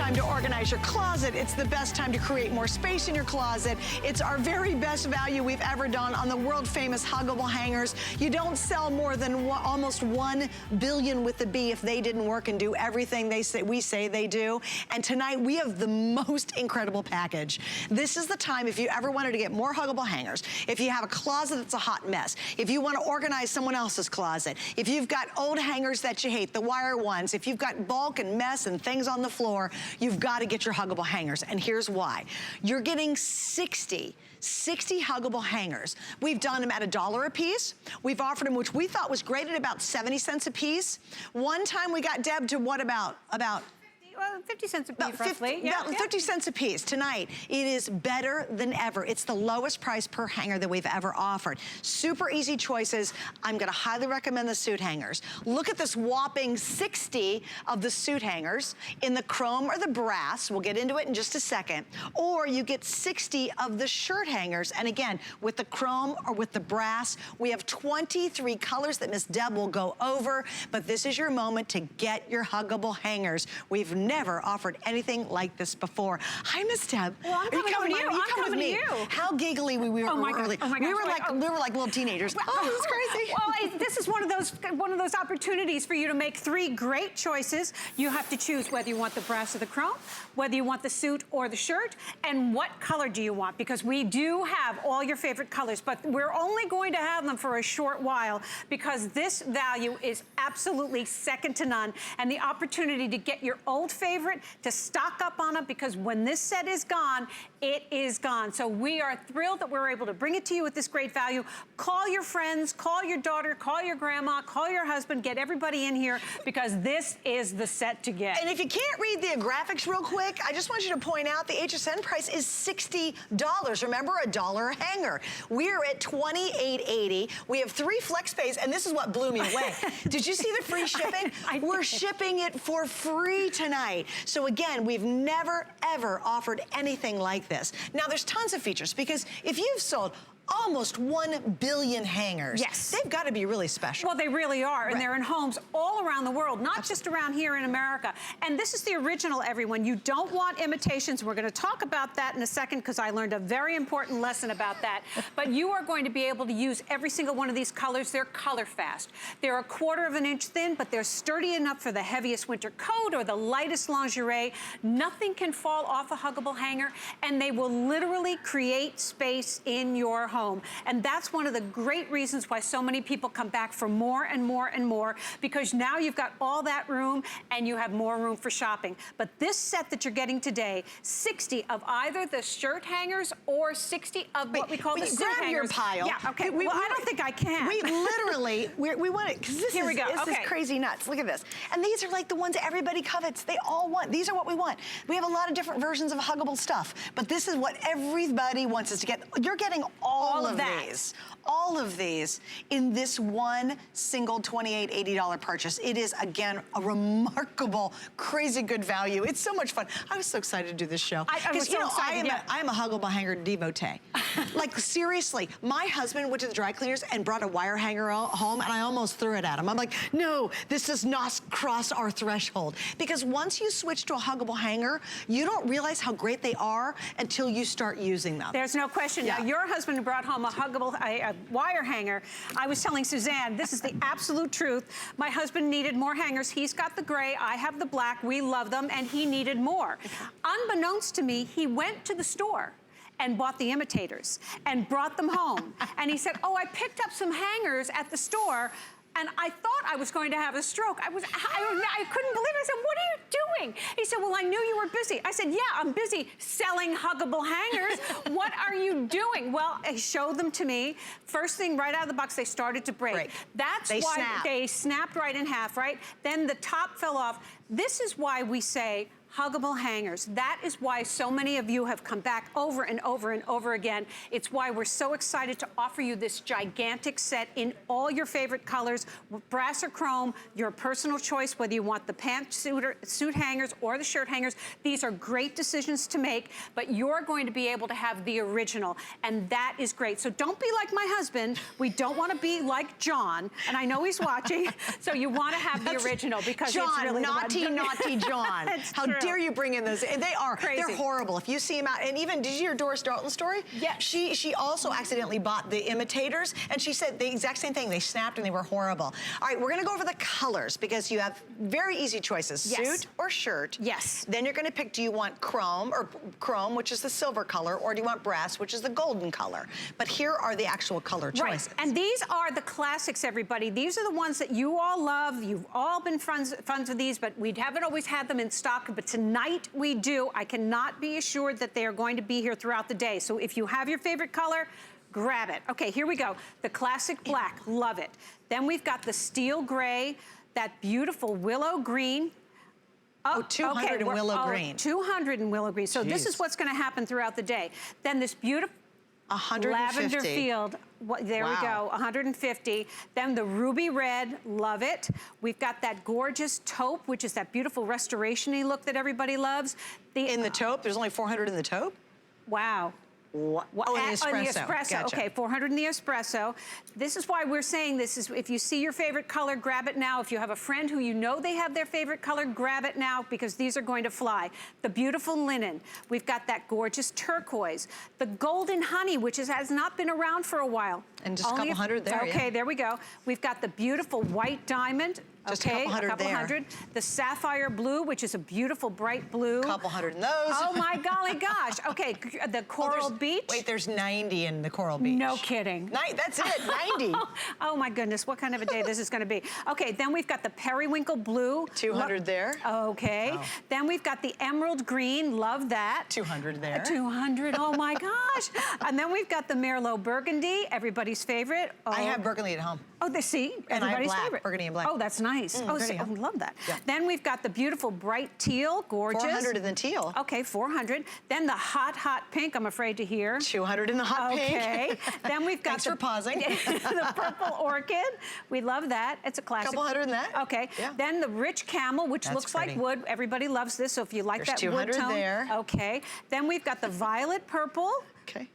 time to organize your closet. It's the best time to create more space in your closet. It's our very best value we've ever done on the world famous Huggable hangers. You don't sell more than almost 1 billion with the B if they didn't work and do everything we say they do. And tonight we have the most incredible package. This is the time if you ever wanted to get more Huggable hangers, if you have a closet that's a hot mess, if you want to organize someone else's closet, if you've got old hangers that you hate, the wire ones, if you've got bulk and mess and things on the floor, you've got to get your Huggable hangers. And here's why. You're getting 60 Huggable hangers. We've done them at $1 a piece. We've offered them, which we thought was great, at about 70 cents a piece. One time we got Deb to what about 50 cents a piece, roughly. Yeah, 50 cents a piece. Tonight, it is better than ever. It's the lowest price per hanger that we've ever offered. Super easy choices. I'm gonna highly recommend the suit hangers. Look at this whopping 60 of the suit hangers in the chrome or the brass. We'll get into it in just a second. Or you get 60 of the shirt hangers. And again, with the chrome or with the brass, we have 23 colors that Miss Deb will go over. But this is your moment to get your Huggable hangers. We've never offered anything like this before. Hi, Miss Deb. Well, I'm coming to you. I'm coming to you. How giggly we were early. Oh my gosh. We were like little teenagers. Oh, this is crazy. Well, this is one of those opportunities for you to make 3 great choices. You have to choose whether you want the brass or the chrome, whether you want the suit or the shirt, and what color do you want, because we do have all your favorite colors, but we're only going to have them for a short while because this value is absolutely second to none, and the opportunity to get your old favorite to stock up on it, because when this set is gone, it is gone. So we are thrilled that we're able to bring it to you at this great value. Call your friends, call your daughter, call your grandma, call your husband, get everybody in here, because this is the set to get. And if you can't read the graphics real quick, I just want you to point out the HSN price is $60. Remember, $1 a hanger. We're at $28.80. We have 3 flex pays, and this is what blew me away. Did you see the free shipping? We're shipping it for free tonight. So again, we've never, ever offered anything like this. Now, there's tons of features, because if you've sold almost 1 billion hangers. Yes. They've got to be really special. Well, they really are, and right. they're in homes all around the world, not just around here in America. And this is the original, everyone. You don't want imitations. We're going to talk about that in a second, because I learned a very important lesson about that. But you are going to be able to use every single one of these colors. They're color fast. They're 1/4 of an inch thin, but they're sturdy enough for the heaviest winter coat or the lightest lingerie. Nothing can fall off a Huggable hanger, and they will literally create space in your home. And that's one of the great reasons why so many people come back for more and more and more, because now you've got all that room and you have more room for shopping. But this set that you're getting today, 60 of either the shirt hangers or 60 of what we call the suit hangers. Grab your pile. Yeah, okay. Well, I don't think I can. We literally, we want it, because this is crazy nuts. Look at this. And these are like the ones everybody covets. They all want. These are what we want. We have a lot of different versions of Huggable stuff, but this is what everybody wants us to get. You're getting all of these in this one single $28.80 purchase. It is, again, a remarkable, crazy good value. It's so much fun. I was so excited to do this show. I was so excited. I am a Huggable hanger devotee. Like, seriously, my husband went to the dry cleaners and brought a wire hanger home, and I almost threw it at him. I'm like, no, this does not cross our threshold. Because once you switch to a Huggable hanger, you don't realize how great they are until you start using them. There's no question. Yeah. Now, your husband brought home a Huggable a wire hanger. I was telling Suzanne, this is the absolute truth. My husband needed more hangers. He's got the gray, I have the black. We love them, and he needed more. Unbeknownst to me, he went to the store and bought the imitators and brought them home. And he said, oh, I picked up some hangers at the store, and I thought I was going to have a stroke. I couldn't believe it. I said, what are you doing? He said, well, I knew you were busy. I said, yeah, I'm busy selling Huggable hangers. What are you doing? Well, he showed them to me. First thing, right out of the box, they started to break. That's why they snapped right in half, right? Then the top fell off. This is why we say Huggable hangers. That is why so many of you have come back over and over and over again. It's why we're so excited to offer you this gigantic set in all your favorite colors, brass or chrome, your personal choice, whether you want the suit hangers or the shirt hangers. These are great decisions to make, but you're going to be able to have the original, and that is great. So don't be like my husband. We don't want to be like John, and I know he's watching, so you want to have the original, because John, it's really naughty John. How dare you bring in those? They are. Crazy. They're horrible. If you see them out, and even, did you hear Doris Dalton's story? Yes. She also accidentally bought the imitators, and she said the exact same thing. They snapped and they were horrible. All right, we're gonna go over the colors because you have very easy choices. Yes. Suit or shirt. Yes. Then you're gonna pick, do you want chrome, which is the silver color, or do you want brass, which is the golden color? But here are the actual color choices. Right, and these are the classics, everybody. These are the ones that you all love. You've all been friends with these, but we haven't always had them in stock, but tonight we do. I cannot be assured that they are going to be here throughout the day. So if you have your favorite color, grab it. Okay, here we go. The classic black, love it. Then we've got the steel gray, that beautiful willow green. Oh, 200 in willow green. 200 in willow green. So this is what's gonna happen throughout the day. Then this beautiful 150. lavender field, there we go, 150. Then the ruby red, love it. We've got that gorgeous taupe, which is that beautiful restoration-y look that everybody loves. In the taupe, there's only 400 in the taupe? Wow. What? Oh, in the espresso. In the espresso. Gotcha. Okay, 400 in the espresso. This is why we're saying this is, if you see your favorite color, grab it now. If you have a friend who you know they have their favorite color, grab it now because these are going to fly. The beautiful linen. We've got that gorgeous turquoise. The golden honey, which has not been around for a while. And just a couple hundred there, okay, there we go. We've got the beautiful white diamond. Just okay, a couple hundred there. The sapphire blue, which is a beautiful bright blue. Couple hundred in those. Oh my golly gosh. Okay, the coral beach. Wait, there's 90 in the coral beach. No kidding. That's it, 90. Oh my goodness, what kind of a day this is gonna be. Okay, then we've got the periwinkle blue. 200 there. Okay. Wow. Then we've got the emerald green, love that. 200 there. 200, oh my gosh. And then we've got the Merlot burgundy, everybody's favorite. Oh. I have burgundy at home. Oh, they see, and everybody's I have black, favorite. Burgundy and black. Oh, that's nice. Oh, see, I love that. Yeah. Then we've got the beautiful bright teal, gorgeous. 400 in the teal. Okay, 400. Then the hot, hot pink, I'm afraid to hear. 200 in the hot pink. Okay. Then we've got Thanks for pausing. the purple orchid. We love that. It's a classic. Couple hundred in that. Okay. Yeah. Then the rich camel, which looks like wood. Everybody loves this, so if you like There's that wood 200 tone. there. Okay. Then we've got the violet purple. Okay.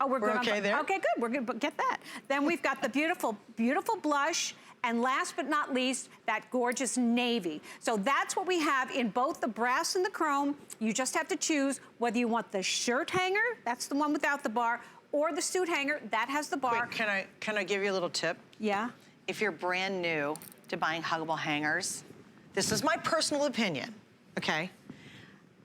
We're good okay there? Okay, good. We're good. Get that. Then we've got the beautiful, beautiful blush. And last but not least, that gorgeous navy. So that's what we have in both the brass and the chrome. You just have to choose whether you want the shirt hanger, that's the one without the bar, or the suit hanger, that has the bar. Wait, can I give you a little tip? Yeah. If you're brand new to buying huggable hangers, this is my personal opinion, okay?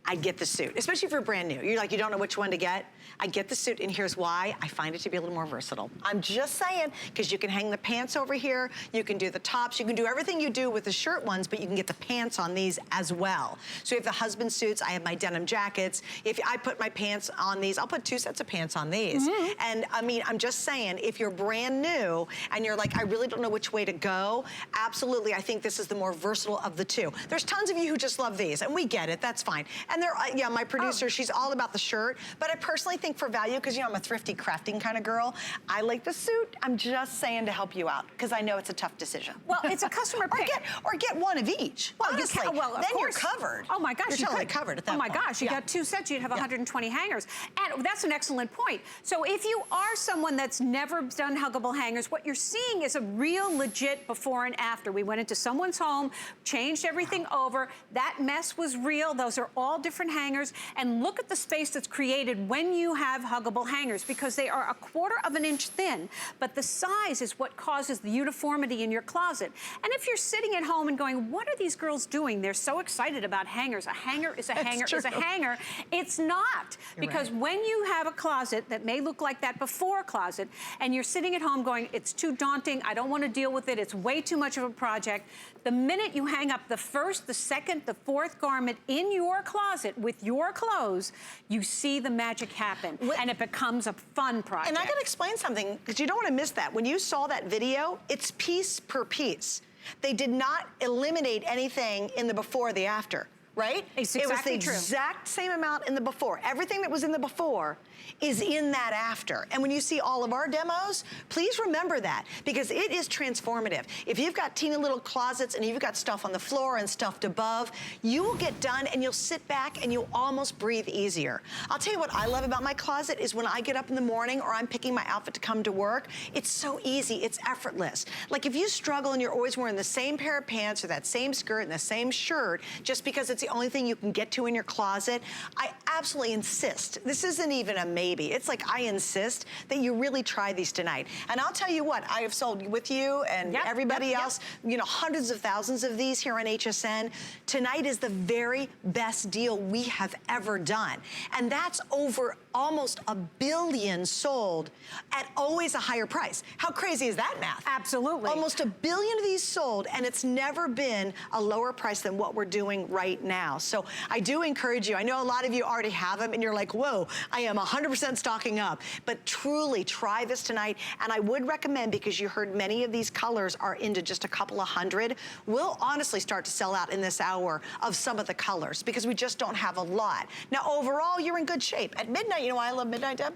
I'd get the suit, especially if you're brand new. You're like, you don't know which one to get. I get the suit, and here's why. I find it to be a little more versatile. I'm just saying, because you can hang the pants over here, you can do the tops, you can do everything you do with the shirt ones, but you can get the pants on these as well. So you have the husband suits, I have my denim jackets. If I put my pants on these, I'll put 2 sets of pants on these. And I mean, I'm just saying, if you're brand new and you're like, I really don't know which way to go, absolutely, I think this is the more versatile of the two. There's tons of you who just love these, and we get it, that's fine. And they're, yeah, my producer, she's all about the shirt, but I personally think for value, because you know I'm a thrifty crafting kind of girl, I like the suit. I'm just saying to help you out, because I know it's a tough decision. Well, it's a customer pick. or get one of each. Well, honestly, you can, well, of then course. You're covered. Oh my gosh, you're totally covered at that point. Oh my gosh, you got 2 sets, you'd have 120 hangers. And that's an excellent point. So if you are someone that's never done huggable hangers, what you're seeing is a real legit before and after. We went into someone's home, changed everything over. That mess was real. Those are all different hangers. And look at the space that's created when you have huggable hangers, because they are 1/4 of an inch thin, but the size is what causes the uniformity in your closet. And if you're sitting at home and going, what are these girls doing? They're so excited about hangers. A hanger is a hanger is a hanger. It's not, because when you have a closet that may look like that before closet, and you're sitting at home going, it's too daunting, I don't want to deal with it, it's way too much of a project, the minute you hang up the first, the second, the fourth garment in your closet with your clothes, you see the magic happen, and it becomes a fun project. And I gotta explain something, because you don't want to miss that. When you saw that video, it's piece per piece. They did not eliminate anything in the before or the after, right? It's exactly true. It was the exact same amount in the before. Everything that was in the before is in that after. And when you see all of our demos, please remember that, because it is transformative. If you've got teeny little closets and you've got stuff on the floor and stuffed above, you will get done and you'll sit back and you'll almost breathe easier. I'll tell you what I love about my closet is when I get up in the morning or I'm picking my outfit to come to work, it's so easy, it's effortless. Like if you struggle and you're always wearing the same pair of pants or that same skirt and the same shirt just because it's the only thing you can get to in your closet, I absolutely insist, this isn't even a maybe, it's like I insist that you really try these tonight. And I'll tell you what, I have sold with you and everybody else, you know, hundreds of thousands of these here on HSN. Tonight is the very best deal we have ever done. And that's over almost 1 billion sold at always a higher price. How crazy is that math? Absolutely. Almost 1 billion of these sold, and it's never been a lower price than what we're doing right now. So I do encourage you. I know a lot of you already have them and you're like, whoa, I am 100% stocking up. But truly try this tonight. And I would recommend, because you heard many of these colors are into just a couple of hundred, we'll honestly start to sell out in this hour of some of the colors because we just don't have a lot. Now overall, you're in good shape. At midnight, you know why I love midnight, Deb?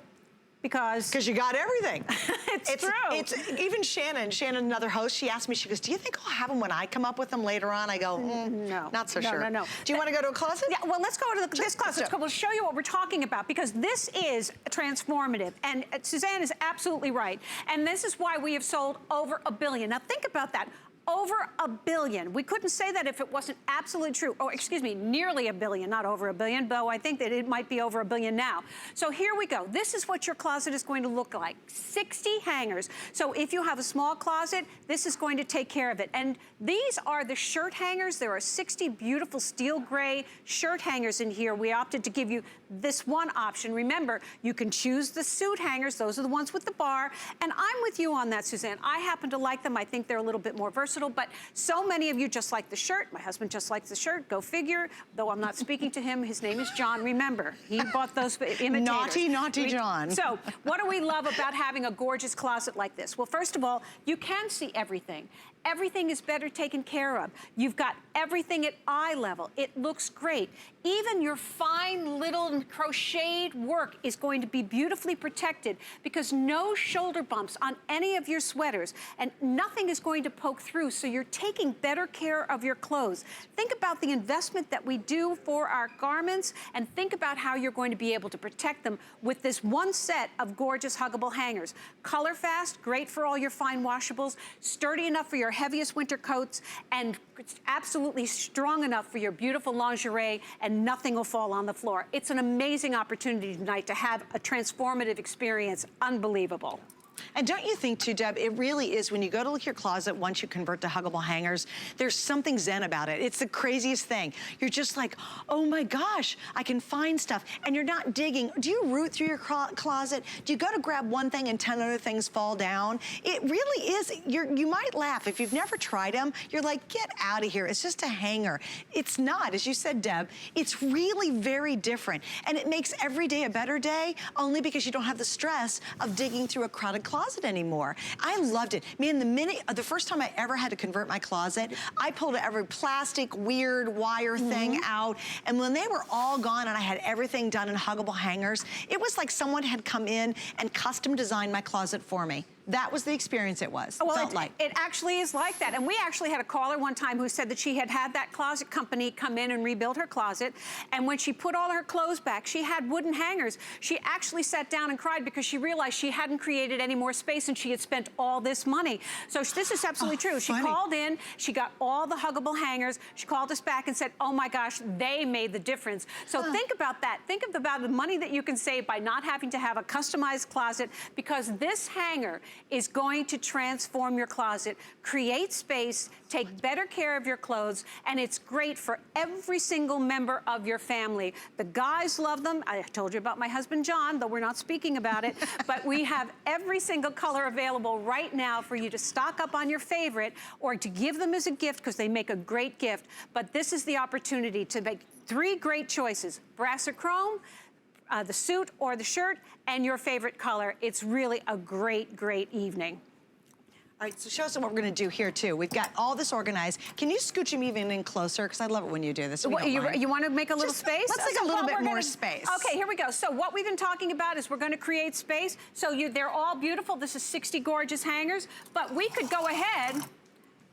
Because you got everything. it's true. It's even Shannon, another host, she asked me, she goes, do you think I'll have them when I come up with them later on? I go, no, not so sure. No. Do you want to go to a closet? Yeah, well, let's go to this closet. We'll show you what we're talking about because this is transformative. And Suzanne is absolutely right. And this is why we have sold over 1 billion. Now think about that. Over 1 billion. We couldn't say that if it wasn't absolutely true. Oh, excuse me, nearly 1 billion, not over 1 billion, though I think that it might be over 1 billion now. So here we go. This is what your closet is going to look like. 60 hangers. So if you have a small closet, this is going to take care of it. And these are the shirt hangers. There are 60 beautiful steel gray shirt hangers in here. We opted to give you this one option. Remember, you can choose the suit hangers. Those are the ones with the bar. And I'm with you on that, Suzanne. I happen to like them. I think they're a little bit more versatile, but so many of you just like the shirt. My husband just likes the shirt. Go figure. Though I'm not speaking to him, his name is John. Remember, he bought those imitators. Naughty John. So what do we love about having a gorgeous closet like this? Well, first of all, you can see everything. Everything is better taken care of. You've got everything at eye level. It looks great. Even your fine little crocheted work is going to be beautifully protected because no shoulder bumps on any of your sweaters and nothing is going to poke through, so you're taking better care of your clothes. Think about the investment that we do for our garments and think about how you're going to be able to protect them with this one set of gorgeous huggable hangers. Color fast, great for all your fine washables, sturdy enough for your heaviest winter coats, and it's absolutely strong enough for your beautiful lingerie, and nothing will fall on the floor. It's an amazing opportunity tonight to have a transformative experience. Unbelievable. And don't you think too, Deb, it really is when you go to look at your closet once you convert to huggable hangers, there's something zen about it. It's the craziest thing. You're just like, oh my gosh, I can find stuff. And you're not digging. Do you root through your closet? Do you go to grab one thing and 10 other things fall down? It really is. You might laugh. If you've never tried them, you're like, get out of here. It's just a hanger. It's not, as you said, Deb, it's really very different. And it makes every day a better day only because you don't have the stress of digging through a crowded closet anymore. I loved it. Man, the first time I ever had to convert my closet, I pulled every plastic, weird wire thing out. And when they were all gone and I had everything done in huggable hangers, it was like someone had come in and custom designed my closet for me. That was the experience it was. Well, it actually is like that. And we actually had a caller one time who said that she had that closet company come in and rebuild her closet. And when she put all her clothes back, she had wooden hangers. She actually sat down and cried because she realized she hadn't created any more space and she had spent all this money. So this is absolutely true. She called in, she got all the huggable hangers. She called us back and said, oh my gosh, they made the difference. So think about that. Think about the money that you can save by not having to have a customized closet, because this hanger is going to transform your closet, create space, take better care of your clothes, and it's great for every single member of your family. The guys love them. I told you about my husband, John, though we're not speaking about it, but we have every single color available right now for you to stock up on your favorite or to give them as a gift because they make a great gift. But this is the opportunity to make 3 great choices: brass or chrome, the suit or the shirt, and your favorite color. It's really a great, great evening. All right, so show us what we're going to do here, too. We've got all this organized. Can you scooch him even in closer? Because I love it when you do this. You want to make a little space? Let's take a little bit more space. Okay, here we go. So what we've been talking about is we're going to create space. So they're all beautiful. This is 60 gorgeous hangers. But we could go ahead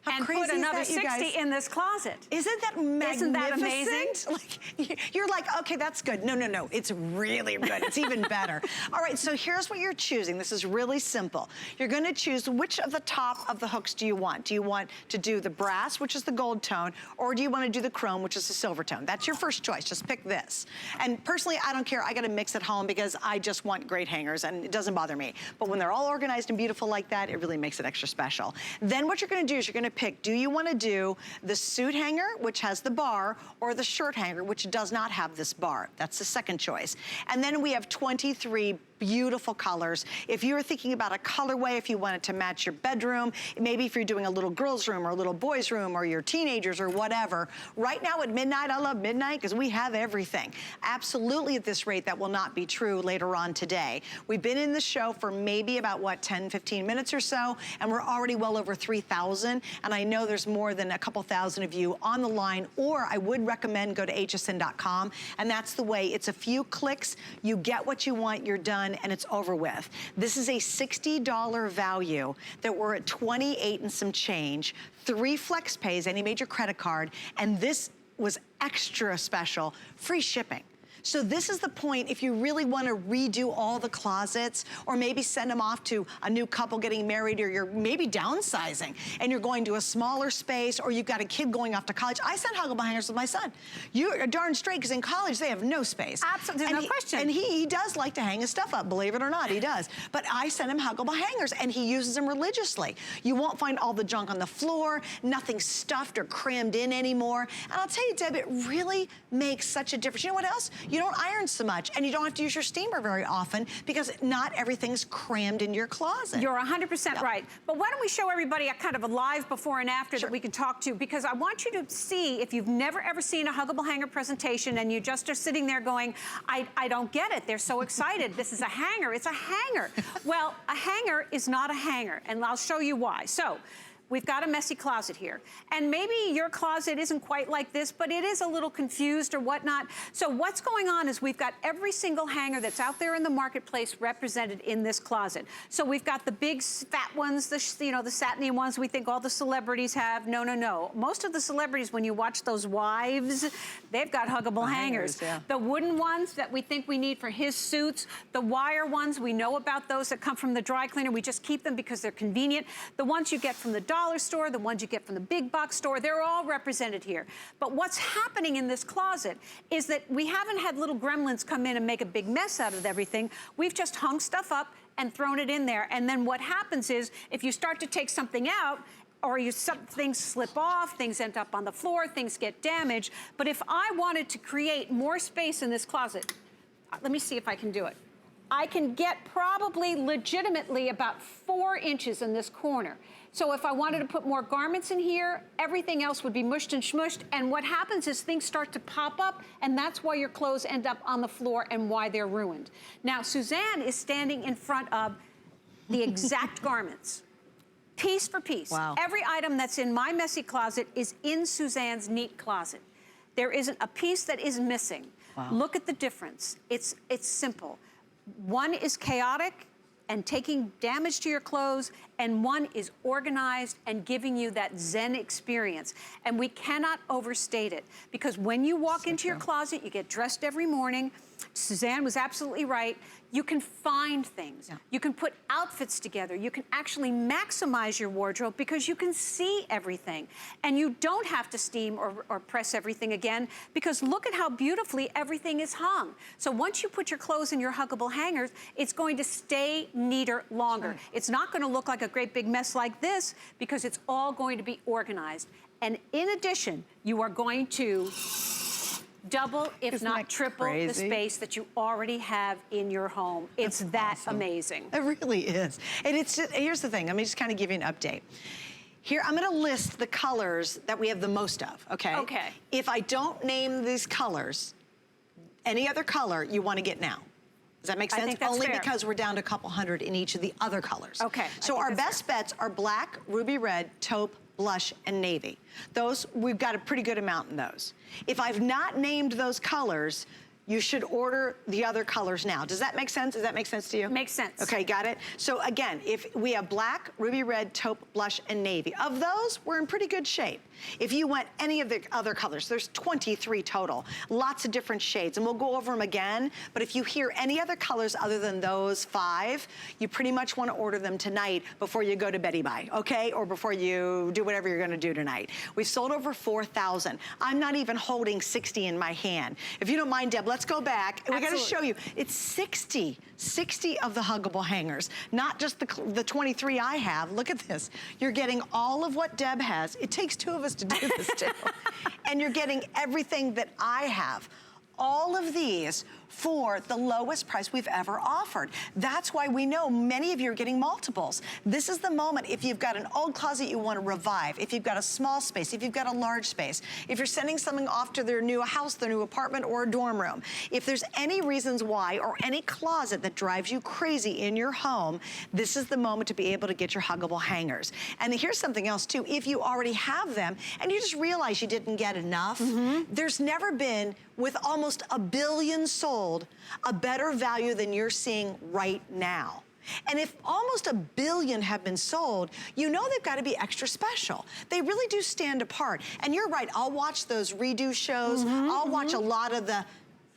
and put another 60 in this closet. Isn't that magnificent? Isn't that amazing? Like, you're like, okay, that's good. No, no, no, it's really good. It's even better. All right, so here's what you're choosing. This is really simple. You're gonna choose which of the top of the hooks do you want? Do you want to do the brass, which is the gold tone, or do you want to do the chrome, which is the silver tone? That's your first choice. Just pick this. And personally, I don't care. I got to mix at home because I just want great hangers, and it doesn't bother me. But when they're all organized and beautiful like that, it really makes it extra special. Then what you're going to do is you're going to pick, do you want to do the suit hanger, which has the bar, or the shirt hanger, which does not have this bar? That's the second choice. And then we have 23 beautiful colors. If you're thinking about a colorway, if you want it to match your bedroom, maybe if you're doing a little girl's room or a little boy's room or your teenagers or whatever, right now at midnight, I love midnight because we have everything. Absolutely at this rate, that will not be true later on today. We've been in the show for maybe about, what, 10, 15 minutes or so, and we're already well over 3,000, and I know there's more than a couple thousand of you on the line, or I would recommend go to hsn.com, and that's the way. It's a few clicks, you get what you want, you're done, and it's over with. This is a $60 value that we're at 28 and some change, 3 flex pays, any major credit card, and this was extra special, free shipping. So this is the point if you really want to redo all the closets, or maybe send them off to a new couple getting married, or you're maybe downsizing and you're going to a smaller space, or you've got a kid going off to college. I sent Huggable hangers with my son. You're darn straight, because in college they have no space. Absolutely, there's no question. And he does like to hang his stuff up, believe it or not, he does. But I sent him Huggable hangers and he uses them religiously. You won't find all the junk on the floor, nothing stuffed or crammed in anymore. And I'll tell you, Deb, it really makes such a difference. You know what else? You don't iron so much, and you don't have to use your steamer very often because not everything's crammed in your closet. You're 100% right. But why don't we show everybody a kind of a live before and after that we can talk to, because I want you to see, if you've never ever seen a Huggable hanger presentation and you just are sitting there going, I don't get it. They're so excited. This is a hanger. It's a hanger. Well, a hanger is not a hanger, and I'll show you why. So, we've got a messy closet here. And maybe your closet isn't quite like this, but it is a little confused or whatnot. So what's going on is we've got every single hanger that's out there in the marketplace represented in this closet. So we've got the big fat ones, the satiny ones we think all the celebrities have. No, no, no. Most of the celebrities, when you watch those wives, they've got Huggable hangers. Yeah. The wooden ones that we think we need for his suits, the wire ones, we know about those that come from the dry cleaner. We just keep them because they're convenient. The ones you get from the dollar store, the ones you get from the big box store, they're all represented here. But what's happening in this closet is that we haven't had little gremlins come in and make a big mess out of everything. We've just hung stuff up and thrown it in there. And then what happens is, if you start to take something out, or things slip off, things end up on the floor, things get damaged. But if I wanted to create more space in this closet, let me see if I can do it. I can get probably legitimately about 4 inches in this corner. So if I wanted to put more garments in here, everything else would be mushed and smushed. And what happens is things start to pop up, and that's why your clothes end up on the floor and why they're ruined. Now, Suzanne is standing in front of the exact garments, piece for piece. Wow. Every item that's in my messy closet is in Suzanne's neat closet. There isn't a piece that is missing. Wow. Look at the difference. It's simple. One is chaotic and taking damage to your clothes, and one is organized and giving you that Zen experience. And we cannot overstate it, because when you walk into your closet, you get dressed every morning. Suzanne was absolutely right. You can find things. Yeah. You can put outfits together. You can actually maximize your wardrobe because you can see everything. And you don't have to steam or press everything again, because look at how beautifully everything is hung. So once you put your clothes in your Huggable hangers, it's going to stay neater longer. Sure. It's not going to look like a great big mess like this, because it's all going to be organized. And in addition, you are going to double, if not triple, the space that you already have in your home. It's that amazing. It really is. And it's just, here's the thing. Let me just kind of give you an update. Here, I'm gonna list the colors that we have the most of, okay? Okay. If I don't name these colors, any other color you wanna get now. Does that make sense? I think that's Only fair. because we're down to a couple hundred in each of the other colors. Okay. So our best bets are black, ruby red, taupe, blush, and navy. Those, we've got a pretty good amount in those. If I've not named those colors, you should order the other colors now. Does that make sense? Does that make sense to you? Makes sense. Okay, got it. So again, if we have black, ruby red, taupe, blush, and navy. Of those, we're in pretty good shape. If you want any of the other colors, there's 23 total, lots of different shades, and we'll go over them again. But if you hear any other colors other than those 5, you pretty much want to order them tonight before you go to Betty Bye, okay? Or before you do whatever you're going to do tonight. We've sold over 4,000. I'm not even holding 60 in my hand. If you don't mind, Deb, let's go back. We got to show you. It's 60 of the Huggable hangers, not just the 23 I have. Look at this. You're getting all of what Deb has. It takes 2 of us to do this too. And you're getting everything that I have. All of these for the lowest price we've ever offered. That's why we know many of you are getting multiples. This is the moment if you've got an old closet you want to revive, if you've got a small space, if you've got a large space, if you're sending something off to their new house, their new apartment, or a dorm room. If there's any reasons why or any closet that drives you crazy in your home, this is the moment to be able to get your Huggable hangers. And here's something else too. If you already have them and you just realize you didn't get enough, there's never been, with almost 1 billion sold, a better value than you're seeing right now. And if almost 1 billion have been sold, you know they've got to be extra special. They really do stand apart. And you're right, I'll watch those redo shows. I'll watch a lot of the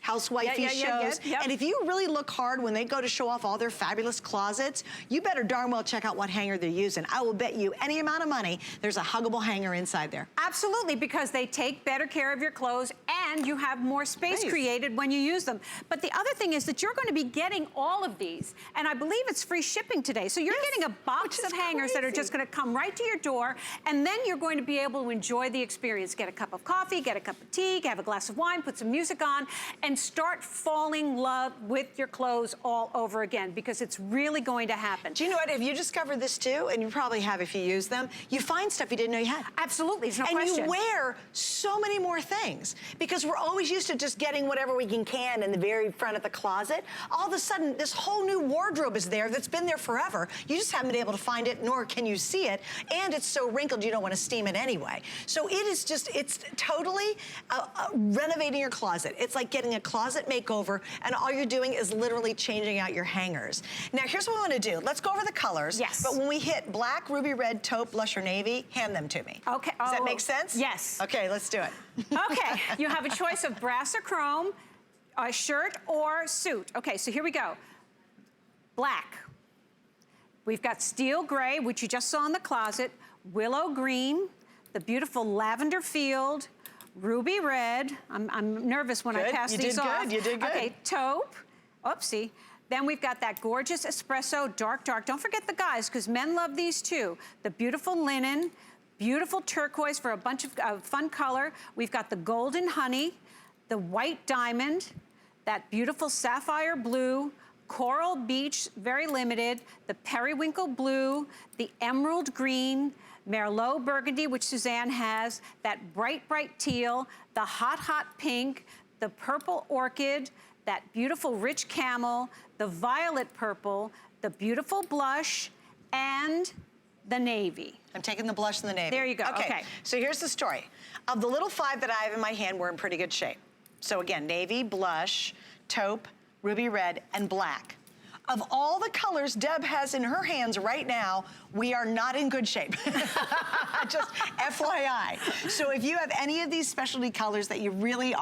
housewifey shows. And if you really look hard when they go to show off all their fabulous closets, you better darn well check out what hanger they're using. I will bet you any amount of money there's a Huggable hanger inside there. Absolutely, because they take better care of your clothes and you have more space created when you use them. But the other thing is that you're going to be getting all of these, and I believe it's free shipping today. So you're getting a box of hangers that are just going to come right to your door, and then you're going to be able to enjoy the experience. Get a cup of coffee, get a cup of tea, have a glass of wine, put some music on, and start falling in love with your clothes all over again, because it's really going to happen. Do you know what? Have you discovered this too? And you probably have if you use them. You find stuff you didn't know you had. Absolutely, there's no question. And you wear so many more things, because we're always used to just getting whatever we can in the very front of the closet. All of a sudden, this whole new wardrobe is there that's been there forever. You just haven't been able to find it, nor can you see it. And it's so wrinkled, you don't want to steam it anyway. So it is just, it's totally renovating your closet. It's like getting a closet makeover, and all you're doing is literally changing out your hangers. Now, here's what we want to do. Let's go over the colors. Yes. But when we hit black, ruby red, taupe, blush, or navy, hand them to me. Okay. Does that make sense? Yes. Okay, let's do it. Okay, you have a choice of brass or chrome, a shirt or suit. Okay, so here we go. Black. We've got steel gray, which you just saw in the closet, willow green, the beautiful lavender field, ruby red. I'm nervous when I pass these off. You did good. Okay, taupe. Oopsie. Then we've got that gorgeous espresso, dark. Don't forget the guys, because men love these too. The beautiful linen, beautiful turquoise for a bunch of fun color. We've got the golden honey, the white diamond, that beautiful sapphire blue, coral beach, very limited, the periwinkle blue, the emerald green, Merlot burgundy, which Suzanne has, that bright teal, the hot pink, the purple orchid, that beautiful rich camel, the violet purple, the beautiful blush, and the navy. I'm taking the blush and the navy. There you go, okay. So here's the story. Of the little 5 that I have in my hand, we're in pretty good shape. So again, navy, blush, taupe, ruby red, and black. Of all the colors Deb has in her hands right now, we are not in good shape. Just FYI. So if you have any of these specialty colors that you really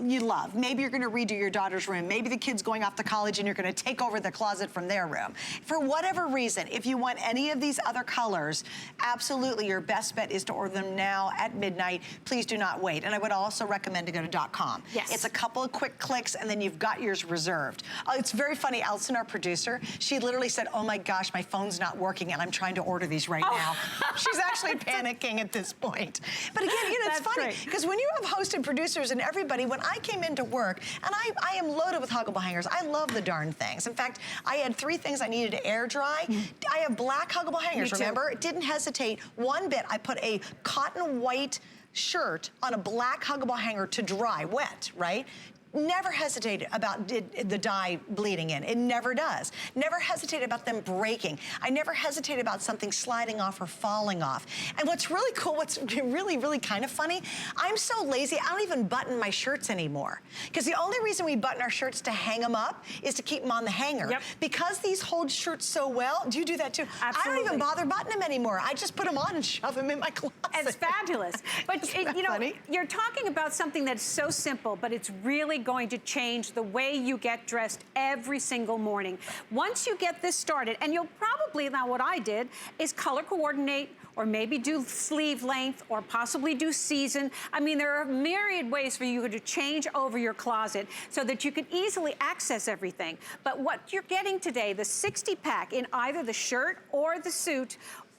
you love, maybe you're gonna redo your daughter's room, maybe the kid's going off to college and you're gonna take over the closet from their room. For whatever reason, if you want any of these other colors, absolutely your best bet is to order them now at midnight. Please do not wait. And I would also recommend to go to .com. Yes. It's a couple of quick clicks and then you've got yours reserved. It's very funny, Alison, our producer, she literally said, oh my gosh, my phone's not working and I'm trying to order these right now. She's actually panicking at this point. But again, you know, it's funny, because when you have hosted producers and everybody, when I came into work, and I am loaded with Huggable hangers, I love the darn things. In fact, I had 3 things I needed to air dry. I have black Huggable hangers, remember? It didn't hesitate one bit. I put a cotton white shirt on a black Huggable hanger to dry, wet, right? Never hesitate about the dye bleeding in. It never does. Never hesitate about them breaking. I never hesitate about something sliding off or falling off. And what's really cool, what's really, really kind of funny, I'm so lazy, I don't even button my shirts anymore. Because the only reason we button our shirts to hang them up is to keep them on the hanger. Yep. Because these hold shirts so well, do you do that too? Absolutely. I don't even bother buttoning them anymore. I just put them on and shove them in my closet. It's fabulous. But you know, funny? You're talking about something that's so simple, but it's really going to change the way you get dressed every single morning. Once you get this started, and you'll probably, now what I did is color coordinate, or maybe do sleeve length, or possibly do season. I mean, there are myriad ways for you to change over your closet so that you can easily access everything. But what you're getting today, the 60-pack in either the shirt or the suit,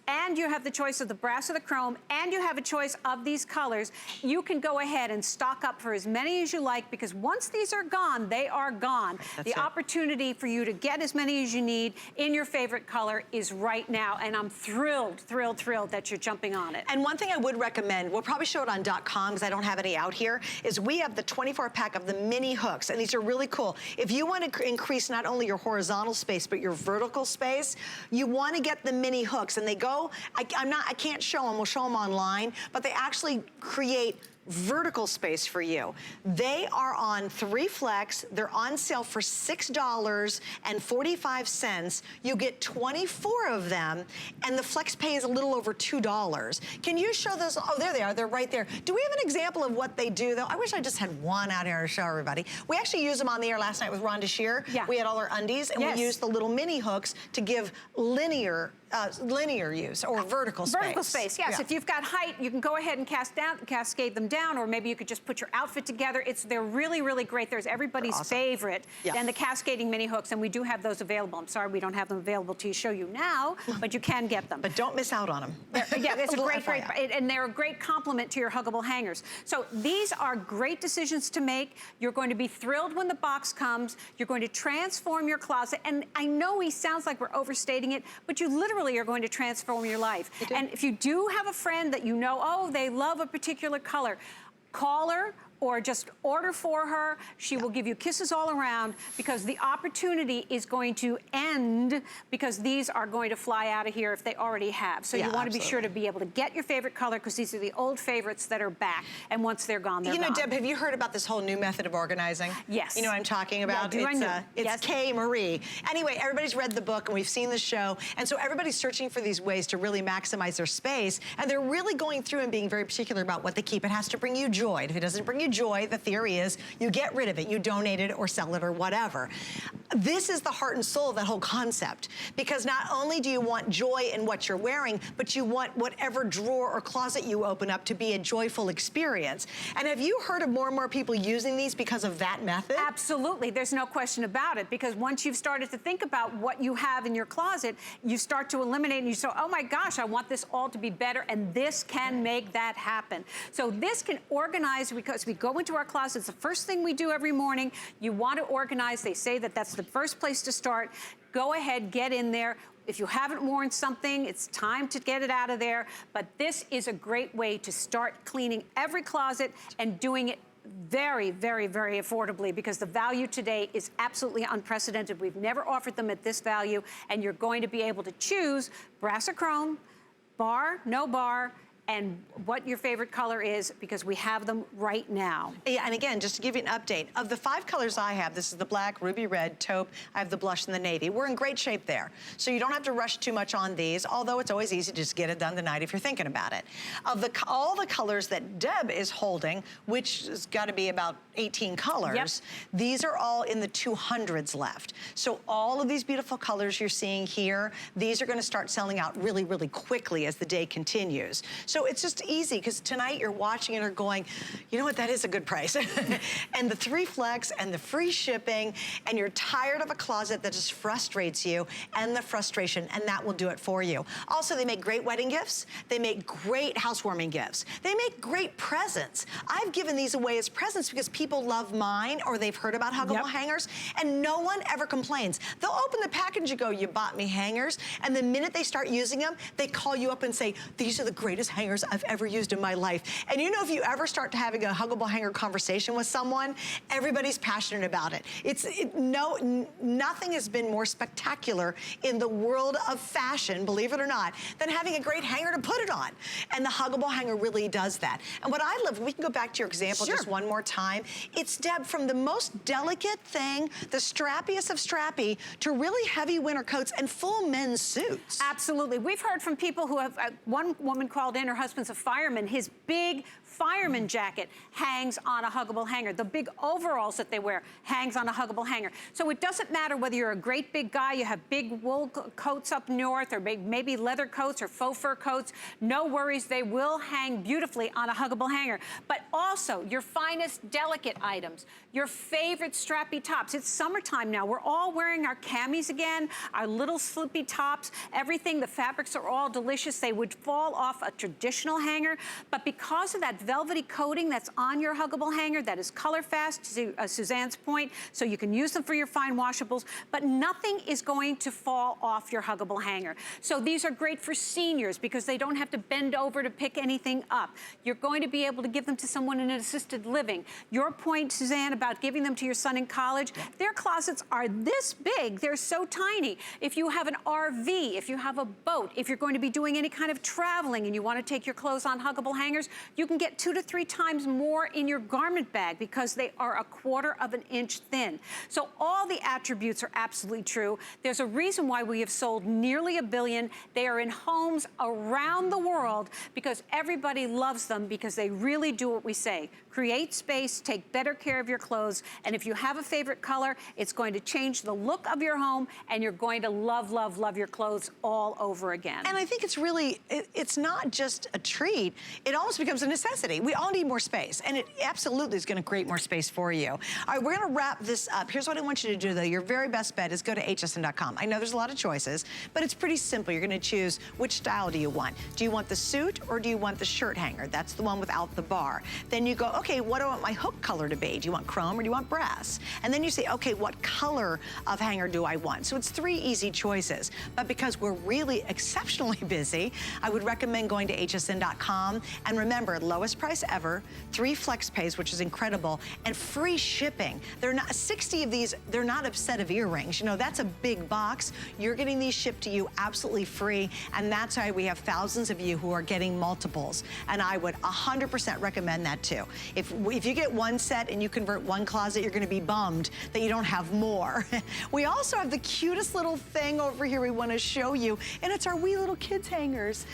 and you have the choice of the brass or the chrome, and you have a choice of these colors, you can go ahead and stock up for as many as you like, because once these are gone, they are gone. The opportunity for you to get as many as you need in your favorite color is right now, and I'm thrilled, thrilled, thrilled that you're jumping on it. And one thing I would recommend, we'll probably show it on .com because I don't have any out here, is we have the 24-pack of the mini hooks, and these are really cool. If you want to increase not only your horizontal space, but your vertical space, you want to get the mini hooks, and they go, I can't show them, we'll show them online, but they actually create vertical space for you. They are on 3 flex. They're on sale for $6.45. You get 24 of them, and the flex pay is a little over $2. Can you show those? Oh, there they are. They're right there. Do we have an example of what they do, though? I wish I just had one out here to show everybody. We actually used them on the air last night with Rhonda Shear. Yeah. We had all our undies, and we used the little mini hooks to give linear use, or vertical space. Vertical space, yes. Yeah. If you've got height, you can go ahead and cascade them down, or maybe you could just put your outfit together. They're really, really great. There's everybody's favorite, and the cascading mini hooks, and we do have those available. I'm sorry we don't have them available to show you now, but you can get them. But don't miss out on them. Yeah, it's a great, and they're a great complement to your Huggable hangers. So these are great decisions to make. You're going to be thrilled when the box comes. You're going to transform your closet, and I know he sounds like we're overstating it, but you literally are going to transform your life. And if you do have a friend that you know, oh, they love a particular color, call her or just order for her. She will give you kisses all around, because the opportunity is going to end, because these are going to fly out of here if they already have. So you want to be sure to be able to get your favorite color, because these are the old favorites that are back, and once they're gone, they're gone. You know, Deb, have you heard about this whole new method of organizing? Yes. You know what I'm talking about? Yeah, it's K. Marie. Anyway, everybody's read the book, and we've seen the show, and so everybody's searching for these ways to really maximize their space, and they're really going through and being very particular about what they keep. It has to bring you joy. If it doesn't bring you joy, the theory is you get rid of it, you donate it or sell it or whatever. This is the heart and soul of that whole concept, because not only do you want joy in what you're wearing, but you want whatever drawer or closet you open up to be a joyful experience. And have you heard of more and more people using these because of that method? Absolutely, there's no question about it, because once you've started to think about what you have in your closet, you start to eliminate, and you say, oh my gosh, I want this all to be better, and this can make that happen. So this can organize, because we go into our closet. It's the first thing we do every morning. You want to organize. They say that that's the first place to start. Go ahead, get in there. If you haven't worn something, it's time to get it out of there. But this is a great way to start cleaning every closet and doing it very, very, very affordably, because the value today is absolutely unprecedented. We've never offered them at this value, and you're going to be able to choose brass or chrome, bar, no bar, and what your favorite color is, because we have them right now. Yeah, and again, just to give you an update, of the 5 colors I have, this is the black, ruby red, taupe, I have the blush and the navy. We're in great shape there. So you don't have to rush too much on these, although it's always easy to just get it done tonight if you're thinking about it. Of all the colors that Deb is holding, which has got to be about 18 colors, these are all in the 200s left. So all of these beautiful colors you're seeing here, these are going to start selling out really, really quickly as the day continues. So it's just easy, because tonight you're watching and are going, you know what, that is a good price. And the 3 flex and the free shipping, and you're tired of a closet that just frustrates you, and the frustration, and that will do it for you. Also, they make great wedding gifts. They make great housewarming gifts. They make great presents. I've given these away as presents because people love mine, or they've heard about Huggable hangers, and no one ever complains. They'll open the package and go, you bought me hangers, and the minute they start using them, they call you up and say, these are the greatest hangers hangers I've ever used in my life. And you know, if you ever start having a huggable hanger conversation with someone, everybody's passionate about it. Nothing has been more spectacular in the world of fashion, believe it or not, than having a great hanger to put it on. And the huggable hanger really does that. And what I love, we can go back to your example just one more time. It's, Deb, from the most delicate thing, the strappiest of strappy, to really heavy winter coats and full men's suits. Absolutely. We've heard from people who have, one woman called in, her husband's a fireman. His big fireman jacket hangs on a huggable hanger. The big overalls that they wear hangs on a huggable hanger. So it doesn't matter whether you're a great big guy, you have big wool coats up north, or maybe leather coats or faux fur coats. No worries, they will hang beautifully on a huggable hanger. But also your finest delicate items, your favorite strappy tops. It's summertime now. We're all wearing our camis again, our little slippy tops, everything. The fabrics are all delicious. They would fall off a traditional hanger, but because of that velvety coating that's on your huggable hanger that is color fast, to Suzanne's point, so you can use them for your fine washables, but nothing is going to fall off your huggable hanger. So these are great for seniors because they don't have to bend over to pick anything up. You're going to be able to give them to someone in an assisted living. Your point, Suzanne, about giving them to your son in college, their closets are this big. They're so tiny. If you have an RV, if you have a boat, if you're going to be doing any kind of traveling and you want to take your clothes on huggable hangers, you can get 2 to 3 times more in your garment bag because they are 1/4 of an inch thin. So all the attributes are absolutely true. There's a reason why we have sold nearly 1 billion. They are in homes around the world because everybody loves them because they really do what we say. Create space, take better care of your clothes, and if you have a favorite color, it's going to change the look of your home and you're going to love, love, love your clothes all over again. And I think it's really, it's not just a treat, it almost becomes a necessity. We all need more space, and it absolutely is gonna create more space for you. All right, we're gonna wrap this up. Here's what I want you to do though. Your very best bet is go to hsn.com. I know there's a lot of choices, but it's pretty simple. You're gonna choose which style do you want. Do you want the suit or do you want the shirt hanger? That's the one without the bar. Then you go, okay, what do I want my hook color to be? Do you want chrome or do you want brass? And then you say, okay, what color of hanger do I want? So it's 3 easy choices. But because we're really exceptionally busy, I would recommend going to hsn.com. And remember, lowest price ever, 3 flex pays, which is incredible, and free shipping. They're not 60 of these, they're not a set of earrings. You know, that's a big box. You're getting these shipped to you absolutely free, and that's why we have thousands of you who are getting multiples. And I would 100% recommend that too. If you get 1 set and you convert 1 closet, you're gonna be bummed that you don't have more. We also have the cutest little thing over here we wanna show you, and it's our wee little kids hangers.